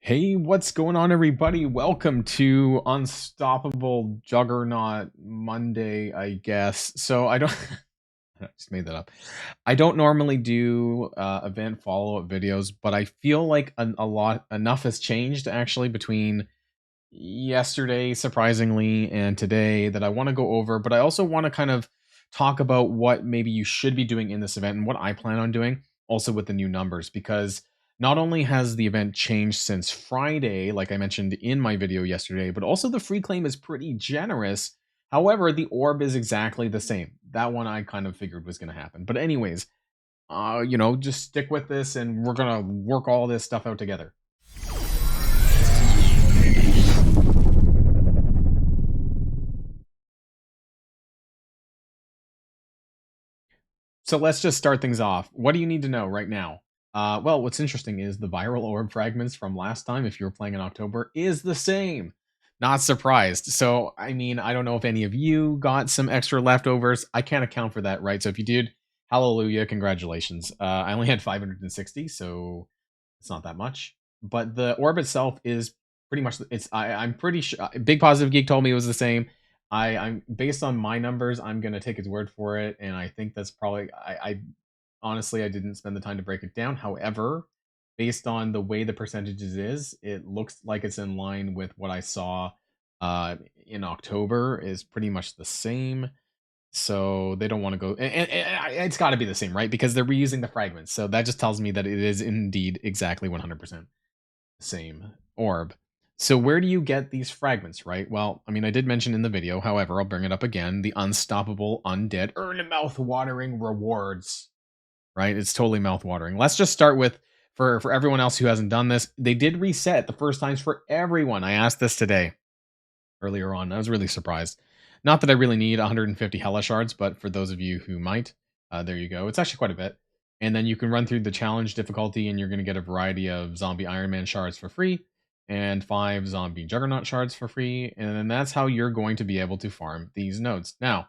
Hey, what's going on, everybody? Welcome to Unstoppable Juggernaut Monday, I guess. So I don't, I just made that up. I don't normally do event follow-up videos, but I feel like enough has changed actually between yesterday, surprisingly, and today that I want to go over. But I also want to kind of talk about what maybe you should be doing in this event and what I plan on doing, also with the new numbers, because not only has the event changed since Friday, like I mentioned in my video yesterday, but also the free claim is pretty generous. However, the orb is exactly the same. That one I kind of figured was going to happen. But anyways, just stick with this and we're going to work all this stuff out together. So let's just start things off. What do you need to know right now? Well, what's interesting is the viral orb fragments from last time, if you were playing in October, is the same. Not surprised. So, I mean, I don't know if any of you got some extra leftovers. I can't account for that, right? So if you did, hallelujah, congratulations. I only had 560, so it's not that much. But the orb itself is pretty much, I'm pretty sure, Big Positive Geek told me it was the same. I'm based on my numbers, I'm gonna take his word for it, and I think that's probably I honestly I didn't spend the time to break it down. However, based on the way the percentages is, it looks like it's in line with what I saw in October is pretty much the same. So they don't want to go, and it's got to be the same, right? Because they're reusing the fragments. So that just tells me that it is indeed exactly 100% the same orb. So where do you get these fragments, right? Well, I mean, I did mention in the video, however, I'll bring it up again, the unstoppable undead earn mouth-watering rewards, right? It's totally mouth-watering. Let's just start with, for everyone else who hasn't done this, they did reset the first times for everyone. I asked this today, earlier on. I was really surprised. Not that I really need 150 Hella shards, but for those of you who might, there you go. It's actually quite a bit. And then you can run through the challenge difficulty, and you're going to get a variety of zombie Iron Man shards for free, and 5 zombie Juggernaut shards for free. And then that's how you're going to be able to farm these nodes. Now,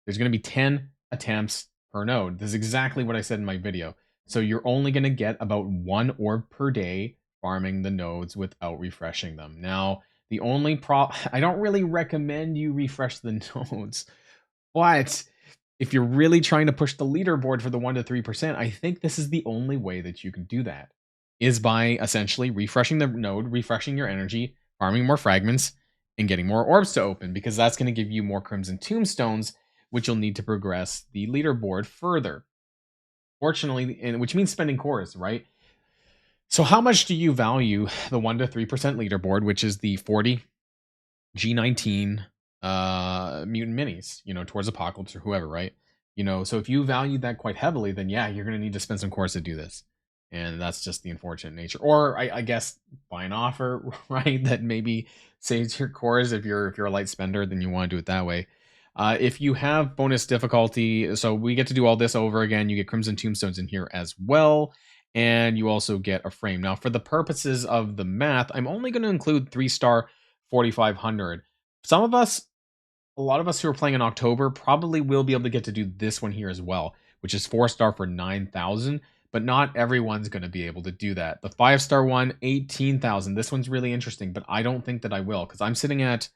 there's going to be 10 attempts per node. This is exactly what I said in my video. So you're only going to get about 1 orb per day farming the nodes without refreshing them. Now, the only I don't really recommend you refresh the nodes, but if you're really trying to push the leaderboard for the 1 to 3%, I think this is the only way that you can do that, is by essentially refreshing the node, refreshing your energy, farming more fragments, and getting more orbs to open, because that's going to give you more Crimson Tombstones, which you'll need to progress the leaderboard further. Fortunately, and which means spending cores, right? So how much do you value the 1 to 3% leaderboard, which is the 40 G19 mutant minis, towards Apocalypse or whoever, right? So if you value that quite heavily, then yeah, you're going to need to spend some cores to do this. And that's just the unfortunate nature. Or I guess buy an offer, right? That maybe saves your cores. If you're a light spender, then you want to do it that way. If you have bonus difficulty, so we get to do all this over again. You get Crimson Tombstones in here as well. And you also get a frame. Now, for the purposes of the math, I'm only going to include 3-star 4,500. A lot of us who are playing in October probably will be able to get to do this one here as well, which is 4-star for 9,000, but not everyone's going to be able to do that. The 5-star one, 18,000. This one's really interesting, but I don't think that I will, because I'm sitting at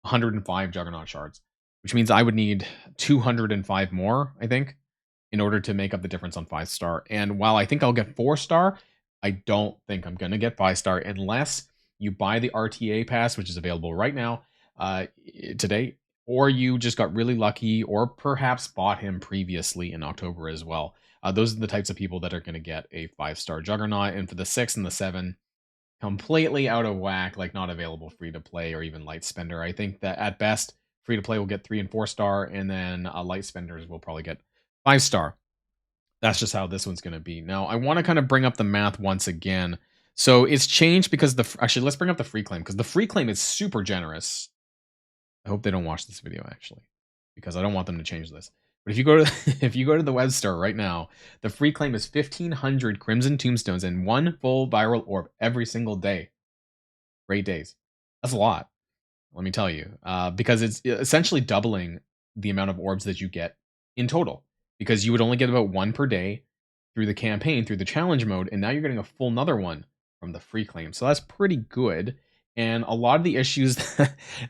105 Juggernaut shards, which means I would need 205 more, I think, in order to make up the difference on 5-star. And while I think I'll get 4-star, I don't think I'm going to get 5-star unless you buy the RTA Pass, which is available right now, today, or you just got really lucky, or perhaps bought him previously in October as well. Those are the types of people that are going to get a 5-star Juggernaut. And for the 6 and the 7, completely out of whack, like not available free to play or even light spender. I think that at best, free to play will get 3 and 4-star, and then light spenders will probably get 5-star. That's just how this one's going to be. Now, I want to kind of bring up the math once again. So it's changed because actually, let's bring up the free claim, because the free claim is super generous. I hope they don't watch this video, actually, because I don't want them to change this. But if you go to if you go to the web store right now, the free claim is 1,500 Crimson Tombstones and 1 full viral orb every single day. Great days. That's a lot, let me tell you, because it's essentially doubling the amount of orbs that you get in total, because you would only get about 1 per day through the campaign, through the challenge mode, and now you're getting a full another one from the free claim. So that's pretty good. And a lot of the issues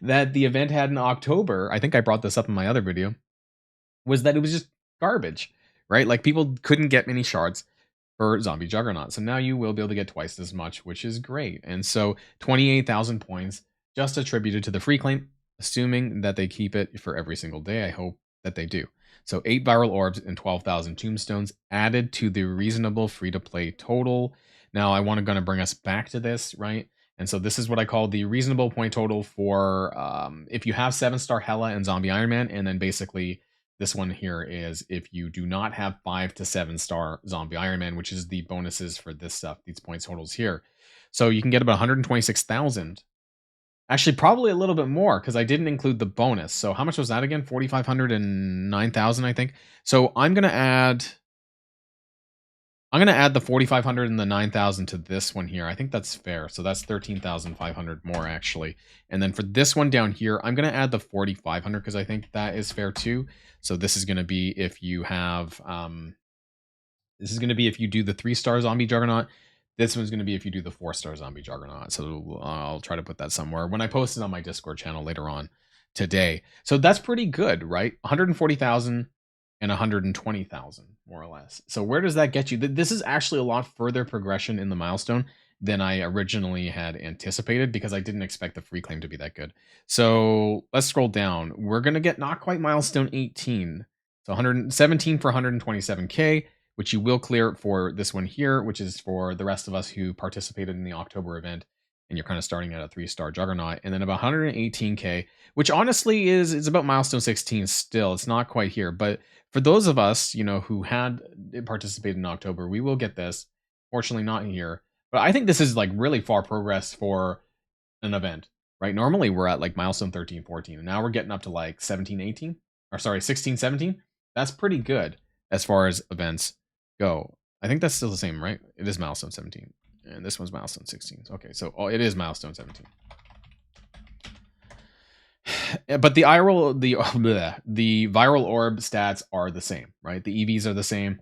that the event had in October, I think I brought this up in my other video, was that it was just garbage, right? Like people couldn't get many shards for Zombie Juggernaut. So now you will be able to get twice as much, which is great. And so 28,000 points just attributed to the free claim, assuming that they keep it for every single day. I hope that they do. So 8 viral orbs and 12,000 tombstones added to the reasonable free-to-play total. Now I want to going to bring us back to this, right? And so this is what I call the reasonable point total for if you have 7-star Hela and Zombie Iron Man, and then basically this one here is if you do not have 5 to 7-star Zombie Iron Man, which is the bonuses for this stuff, these points totals here. So you can get about 126,000. Actually, probably a little bit more because I didn't include the bonus. So how much was that again? 4,500 and 9,000, I think. So I'm going to add the 4,500 and the 9,000 to this one here. I think that's fair. So that's 13,500 more actually. And then for this one down here, I'm going to add the 4,500 because I think that is fair too. So this is going to be if you have, this is going to be if you do the 3-star Zombie Juggernaut. This one's going to be if you do the 4-star Zombie Juggernaut. So I'll try to put that somewhere when I post it on my Discord channel later on today. So that's pretty good, right? 140,000 and 120,000 more or less. So where does that get you? This is actually a lot further progression in the milestone than I originally had anticipated because I didn't expect the free claim to be that good. So let's scroll down. We're going to get not quite milestone 18. So 117 for 127K, which you will clear for this one here, which is for the rest of us who participated in the October event. And you're kind of starting at a 3-star Juggernaut. And then about 118K, which honestly is about milestone 16 still. It's not quite here. But for those of us, you know, who had participated in October, we will get this. Fortunately, not here. But I think this is like really far progress for an event, right? Normally we're at like milestone 13, 14. And now we're getting up to like 17, 18. Or sorry, 16, 17. That's pretty good as far as events go. I think that's still the same, right? It is milestone 17. And this one's milestone 16. Okay, so it is milestone 17. But the viral orb stats are the same, right? The EVs are the same.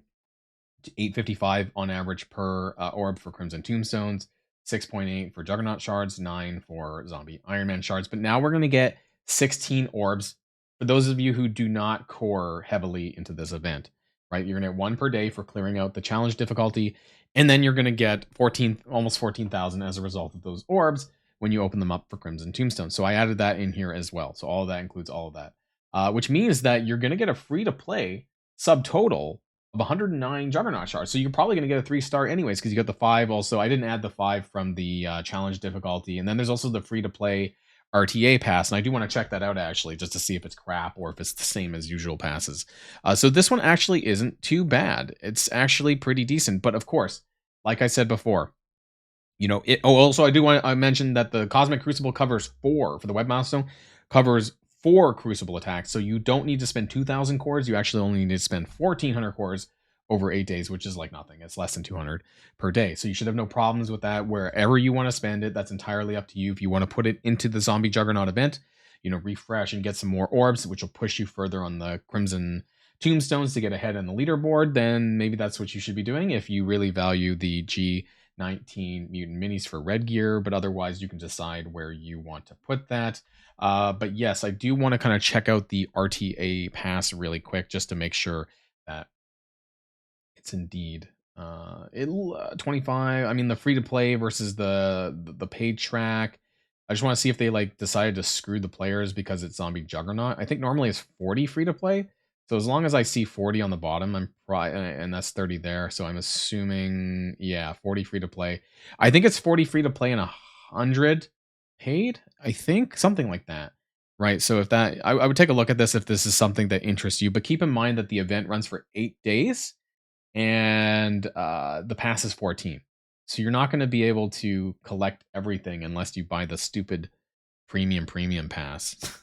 855 on average per orb for Crimson Tombstones, 6.8 for Juggernaut shards, 9 for Zombie Iron Man shards. But now we're going to get 16 orbs for those of you who do not core heavily into this event, right? You're going to get 1 per day for clearing out the challenge difficulty, and then you're going to get almost 14,000 as a result of those orbs when you open them up for Crimson Tombstone. So I added that in here as well. So all of that includes all of that, which means that you're going to get a free-to-play subtotal of 109 Juggernaut shards. So you're probably going to get a 3-star anyways because you got the 5 also. I didn't add the 5 from the challenge difficulty. And then there's also the free-to-play RTA Pass. And I do want to check that out actually just to see if it's crap or if it's the same as usual passes. So this one actually isn't too bad. It's actually pretty decent. But of course, like I said before, you know, also I do want to mention that the Cosmic Crucible covers 4 for the web milestone, covers 4 Crucible attacks. So you don't need to spend 2,000 cores. You actually only need to spend 1,400 cores over 8 days, which is like nothing. It's less than 200 per day. So you should have no problems with that. Wherever you want to spend it, that's entirely up to you. If you want to put it into the Zombie Juggernaut event, you know, refresh and get some more orbs, which will push you further on the Crimson Tombstones to get ahead on the leaderboard, then maybe that's what you should be doing if you really value the G19 Mutant Minis for red gear, but otherwise you can decide where you want to put that. But yes, I do want to kind of check out the RTA Pass really quick just to make sure that it's indeed 25. I mean, the free to play versus the paid track. I just want to see if they like decided to screw the players because it's Zombie Juggernaut. I think normally it's 40 free to play. So as long as I see 40 on the bottom, I'm probably, and that's 30 there. So I'm assuming, yeah, 40 free to play. I think it's 40 free to play and 100 paid. I think something like that. Right. So if that, I would take a look at this if this is something that interests you. But keep in mind that the event runs for 8 days and the pass is 14. So you're not going to be able to collect everything unless you buy the stupid premium pass,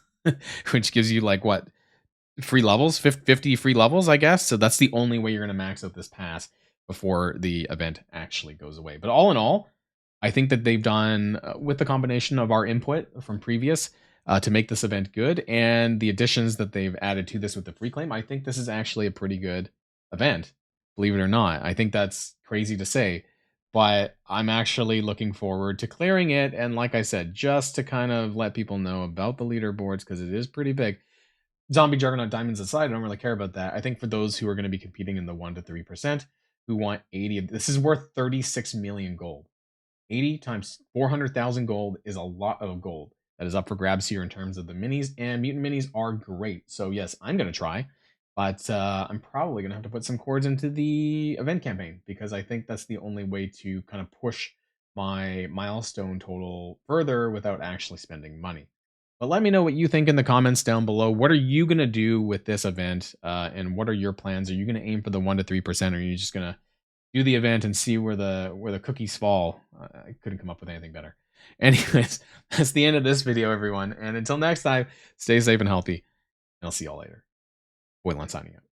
which gives you like what? Free levels, 50 free levels, I guess. So that's the only way you're going to max out this pass before the event actually goes away. But all in all, I think that they've done with the combination of our input from previous to make this event good and the additions that they've added to this with the free claim. I think this is actually a pretty good event, believe it or not. I think that's crazy to say, but I'm actually looking forward to clearing it. And like I said, just to kind of let people know about the leaderboards because it is pretty big. Zombie Juggernaut diamonds aside, I don't really care about that. I think for those who are going to be competing in the 1 to 3% who want 80 of this is worth 36 million gold. 80 times 400,000 gold is a lot of gold that is up for grabs here in terms of the minis, and mutant minis are great. So yes, I'm going to try, but I'm probably going to have to put some cords into the event campaign because I think that's the only way to kind of push my milestone total further without actually spending money. But let me know what you think in the comments down below. What are you going to do with this event, and what are your plans? Are you going to aim for the 1 to 3%, or are you just going to do the event and see where the cookies fall? I couldn't come up with anything better. Anyways, that's the end of this video, everyone. And until next time, stay safe and healthy. And I'll see y'all later. Boilon signing out.